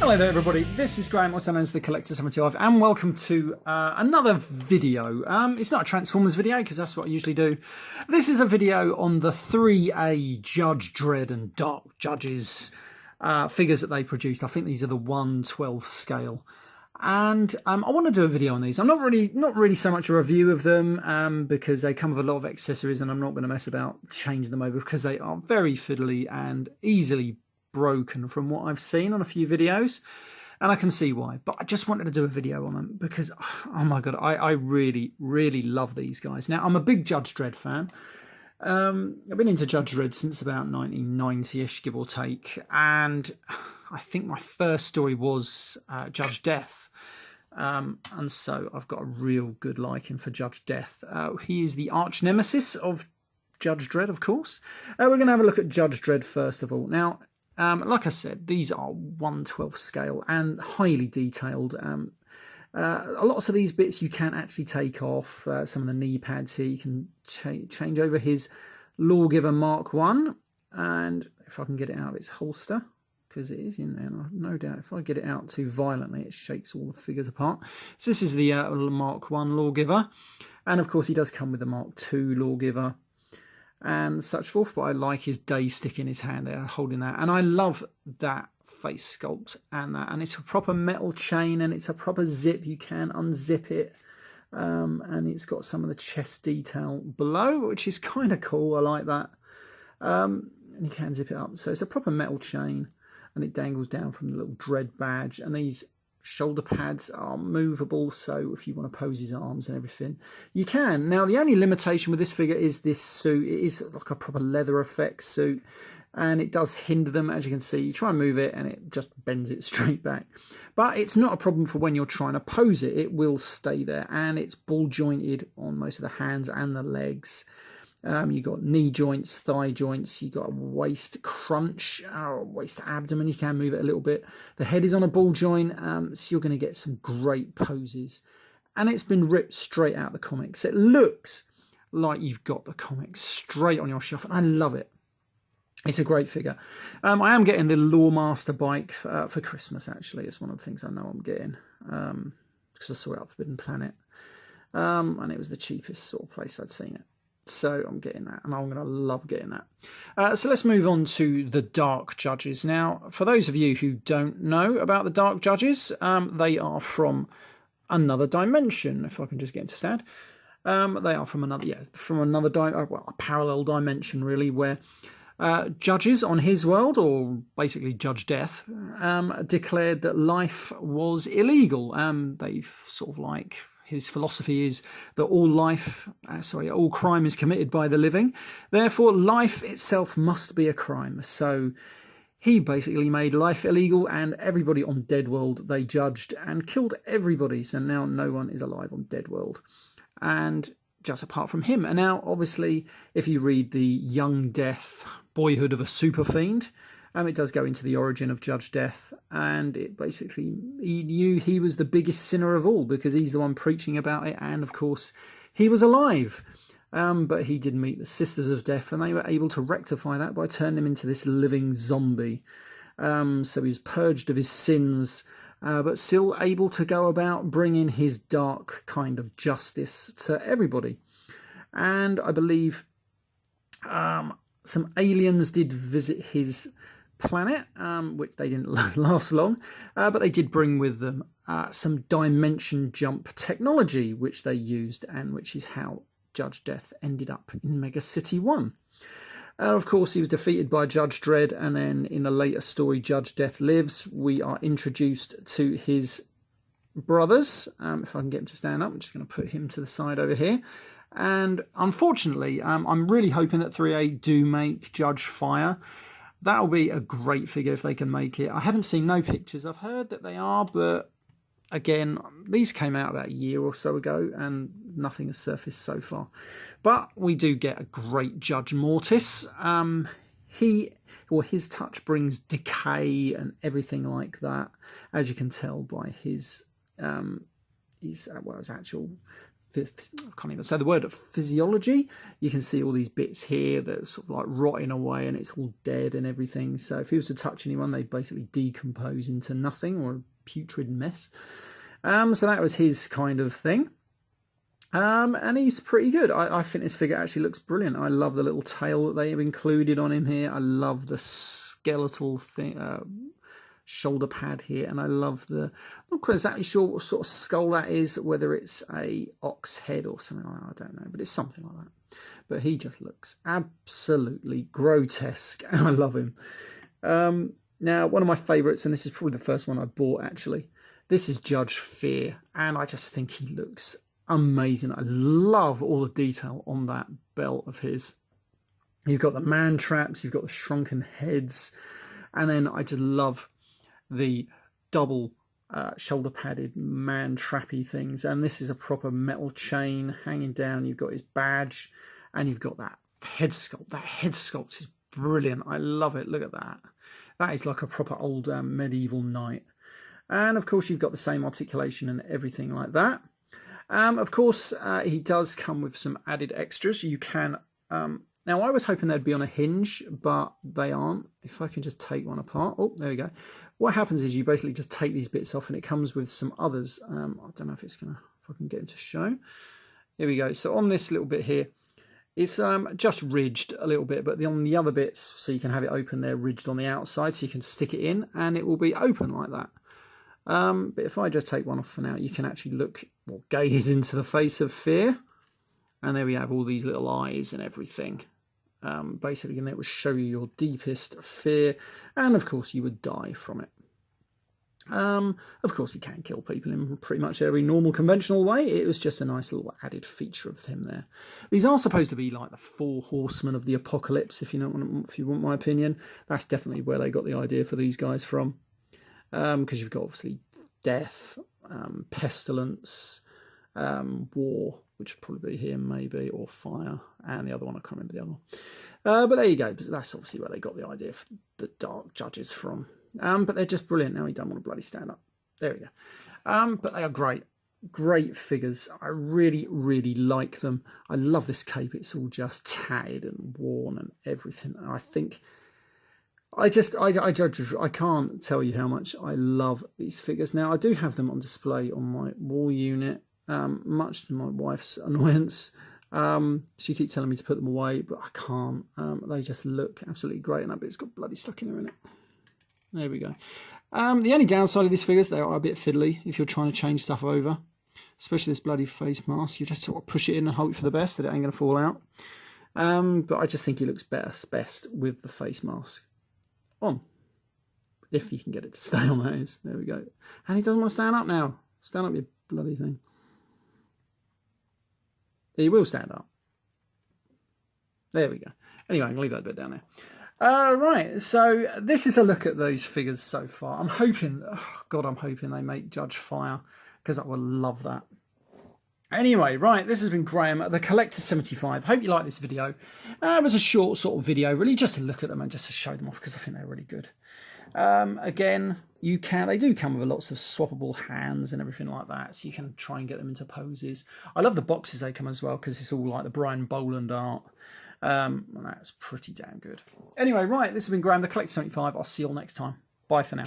Hello there everybody, this is Graham, also known as the Collector 75, and welcome to another video. It's not a Transformers video because that's what I usually do. This is a video on the 3A Judge Dredd and Dark Judges figures that they produced. I think these are the 1/12 scale. And I want to do a video on these. I'm not really so much a review of them because they come with a lot of accessories and I'm not going to mess about changing them over because they are very fiddly and easily broken from what I've seen on a few videos, and I can see why. But I just wanted to do a video on them because, oh my god, I really love these guys. Now, I'm a big Judge Dredd fan. I've been into Judge Dredd since about 1990-ish, give or take, and I think my first story was Judge Death. And so I've got a real good liking for Judge Death. He is the arch nemesis of Judge Dredd, of course. We're going to have a look at Judge Dredd first of all. Now, like I said, these are 1/12 scale and highly detailed. Lots of these bits you can actually take off. Some of the knee pads here, you can change over his Lawgiver Mark 1. And if I can get it out of its holster, because it is in there, no doubt if I get it out too violently, it shakes all the figures apart. So this is the Mark 1 Lawgiver. And of course he does come with the Mark 2 Lawgiver and such forth, but I like his day stick in his hand there, holding that. And I love that face sculpt and that. And it's a proper metal chain and it's a proper zip. You can unzip it. And it's got some of the chest detail below, which is kind of cool. I like that. And you can zip it up. So it's a proper metal chain and it dangles down from the little Dredd badge. And these shoulder pads are movable, so if you want to pose his arms and everything, you can. Now, the only limitation with this figure is this suit. It is like a proper leather effect suit, and it does hinder them. As you can see, you try and move it, and it just bends it straight back. But it's not a problem for when you're trying to pose it. It will stay there, and it's ball jointed on most of the hands and the legs. You've got knee joints, thigh joints, you've got a waist crunch, waist abdomen, you can move it a little bit. The head is on a ball joint, so you're going to get some great poses. And it's been ripped straight out of the comics. It looks like you've got the comics straight on your shelf, and I love it. It's a great figure. I am getting the Lawmaster bike for Christmas, actually. It's one of the things I know I'm getting, because I saw it at Forbidden Planet. And it was the cheapest sort of place I'd seen it. So I'm getting that, and I'm going to love getting that. So let's move on to the Dark Judges. Now, for those of you who don't know about the Dark Judges, they are from another dimension. If I can just get them to stand. They are from another, a parallel dimension, really, where judges on his world, or basically Judge Death, declared that life was illegal. They've sort of like... His philosophy is that all crime is committed by the living. Therefore, life itself must be a crime. So he basically made life illegal, and everybody on Dead World they judged and killed everybody. So now no one is alive on Dead World, and just apart from him. And now, obviously, if you read the Young Death, Boyhood of a Super Fiend, it does go into the origin of Judge Death, and it basically, he knew he was the biggest sinner of all because he's the one preaching about it, and of course he was alive, but he did meet the Sisters of Death, and they were able to rectify that by turning him into this living zombie. So he's purged of his sins, but still able to go about bringing his dark kind of justice to everybody. And I believe some aliens did visit his planet, which they didn't last long, but they did bring with them some dimension jump technology, which they used, and which is how Judge Death ended up in Mega City 1. Of course, he was defeated by Judge Dredd, and then in the later story, Judge Death Lives, we are introduced to his brothers. If I can get him to stand up, I'm just going to put him to the side over here. And unfortunately, I'm really hoping that 3A do make Judge Fire. That'll be a great figure if they can make it. I haven't seen no pictures. I've heard that they are, but again, these came out about a year or so ago and nothing has surfaced so far. But we do get a great Judge Mortis. His touch brings decay and everything like that, as you can tell by his actual I can't even say the word, physiology. You can see all these bits here that are sort of like rotting away and it's all dead and everything. So if he was to touch anyone, they basically decompose into nothing or a putrid mess. So that was his kind of thing. And he's pretty good. I think this figure actually looks brilliant. I love the little tail that they have included on him here. I love the skeletal thing, shoulder pad here, and I love the, I'm not quite exactly sure what sort of skull that is, whether it's a ox head or something like that, I don't know, but it's something like that. But he just looks absolutely grotesque, and I love him. Now, one of my favourites, and this is probably the first one I bought actually, this is Judge Fear, and I just think he looks amazing. I love all the detail on that belt of his. You've got the man traps, you've got the shrunken heads, and then I just love the double shoulder padded man trappy things. And this is a proper metal chain hanging down. You've got his badge, and you've got that head sculpt. That head sculpt is brilliant. I love it. Look at that. That is like a proper old medieval knight. And of course, you've got the same articulation and everything like that. Of course, he does come with some added extras. You can, now I was hoping they'd be on a hinge, but they aren't. If I can just take one apart. Oh, there we go. What happens is you basically just take these bits off and it comes with some others. I don't know if it's going to, if I can get him to show. Here we go. So on this little bit here, it's just ridged a little bit, but on the other bits, so you can have it open, they're ridged on the outside, so you can stick it in and it will be open like that. But if I just take one off for now, you can actually look or gaze into the face of Fear. And there we have all these little eyes and everything. Basically, and it will show you your deepest fear. And of course, you would die from it. Of course, he can kill people in pretty much every normal, conventional way. It was just a nice little added feature of him there. These are supposed to be like the 4 horsemen of the apocalypse, if you want my opinion. That's definitely where they got the idea for these guys from. Because you've got obviously death, pestilence, war, which would probably be here maybe, or fire, and the other one, I can't remember the other one. But there you go, that's obviously where they got the idea for the Dark Judges from. But they're just brilliant. Now he don't want to bloody stand up. There we go. But they are great. Great figures. I really, really like them. I love this cape. It's all just tatted and worn and everything. I think... I can't tell you how much I love these figures. Now, I do have them on display on my wall unit, much to my wife's annoyance. She keeps telling me to put them away, but I can't. They just look absolutely great, and that bit's got bloody stuck in there, innit? There we go. The only downside of these figures, they are a bit fiddly if you're trying to change stuff over, especially this bloody face mask. You just sort of push it in and hope for the best that it ain't going to fall out. But I just think he looks best with the face mask on, if you can get it to stay on, that is. There we go. And he doesn't want to stand up now. Stand up, you bloody thing. He will stand up. There we go. Anyway, I'm going to leave that bit down there. Right, so this is a look at those figures so far. I'm hoping, oh God, I'm hoping they make Judge Fire, because I would love that. Anyway, right, this has been Graham at the Collector 75. Hope you like this video. It was a short sort of video, really, just to look at them and just to show them off, because I think they're really good. Again, they do come with lots of swappable hands and everything like that, so you can try and get them into poses. I love the boxes they come as well, because it's all like the Brian Boland art. And that's pretty damn good. Anyway, right, this has been Graham, the Collector 75. I'll see you all next time. Bye for now.